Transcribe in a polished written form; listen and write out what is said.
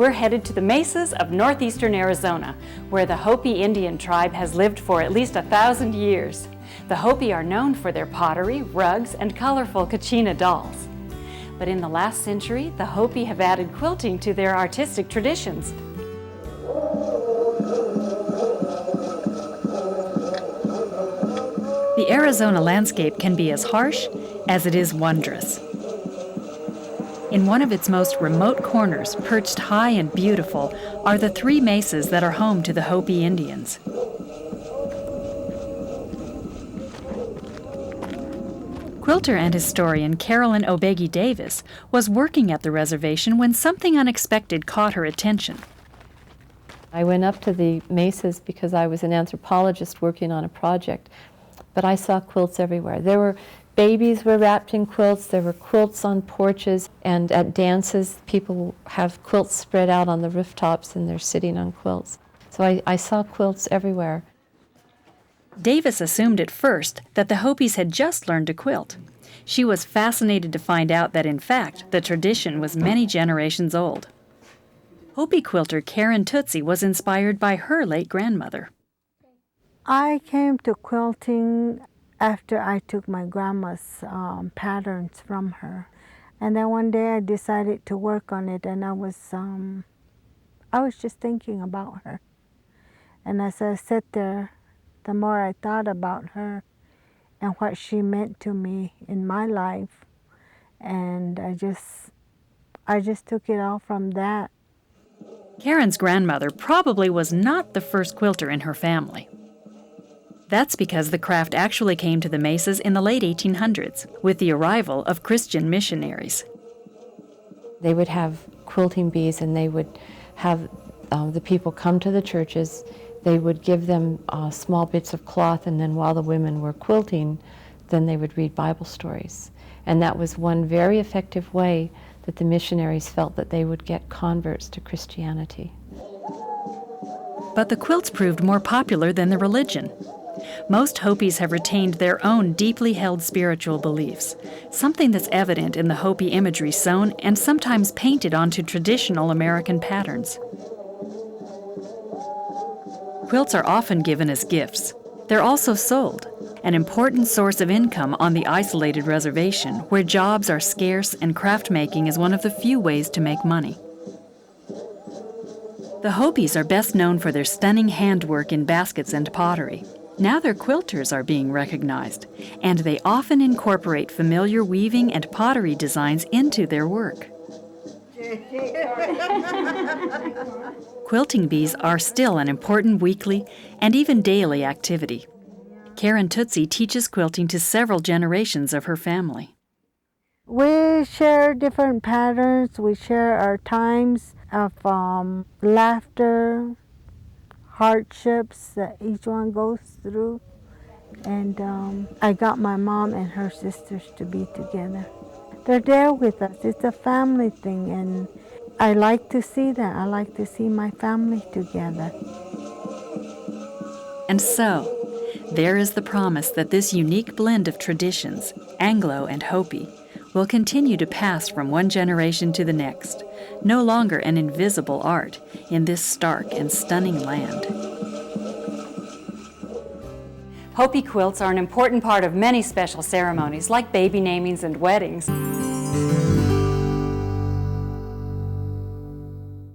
we're headed to the mesas of northeastern Arizona, where the Hopi Indian tribe has lived for at least 1,000 years. The Hopi are known for their pottery, rugs, and colorful kachina dolls. But in the last century, the Hopi have added quilting to their artistic traditions. The Arizona landscape can be as harsh as it is wondrous. In one of its most remote corners, perched high and beautiful, are the 3 mesas that are home to the Hopi Indians. Quilter and historian Carolyn Obegi Davis was working at the reservation when something unexpected caught her attention. I went up to the mesas because I was an anthropologist working on a project, but I saw quilts everywhere. Babies were wrapped in quilts, there were quilts on porches, and at dances people have quilts spread out on the rooftops and they're sitting on quilts. So I saw quilts everywhere. Davis assumed at first that the Hopis had just learned to quilt. She was fascinated to find out that, in fact, the tradition was many generations old. Hopi quilter Karen Tootsie was inspired by her late grandmother. I came to quilting after I took my grandma's patterns from her. And then one day I decided to work on it, and I was just thinking about her. And as I sat there, the more I thought about her and what she meant to me in my life, and I just took it all from that. Karen's grandmother probably was not the first quilter in her family. That's because the craft actually came to the mesas in the late 1800s with the arrival of Christian missionaries. They would have quilting bees, and they would have the people come to the churches. They would give them small bits of cloth, and then while the women were quilting, then they would read Bible stories. And that was one very effective way that the missionaries felt that they would get converts to Christianity. But the quilts proved more popular than the religion. Most Hopis have retained their own deeply held spiritual beliefs, something that's evident in the Hopi imagery sewn and sometimes painted onto traditional American patterns. Quilts are often given as gifts. They're also sold, an important source of income on the isolated reservation where jobs are scarce and craft making is one of the few ways to make money. The Hopis are best known for their stunning handwork in baskets and pottery. Now their quilters are being recognized, and they often incorporate familiar weaving and pottery designs into their work. Quilting bees are still an important weekly and even daily activity. Karen Tootsie teaches quilting to several generations of her family. We share different patterns. We share our times of laughter, hardships that each one goes through. And I got my mom and her sisters to be together. They're there with us. It's a family thing, and I like to see that. I like to see my family together. And so, there is the promise that this unique blend of traditions, Anglo and Hopi, will continue to pass from one generation to the next, no longer an invisible art in this stark and stunning land. Hopi quilts are an important part of many special ceremonies like baby namings and weddings.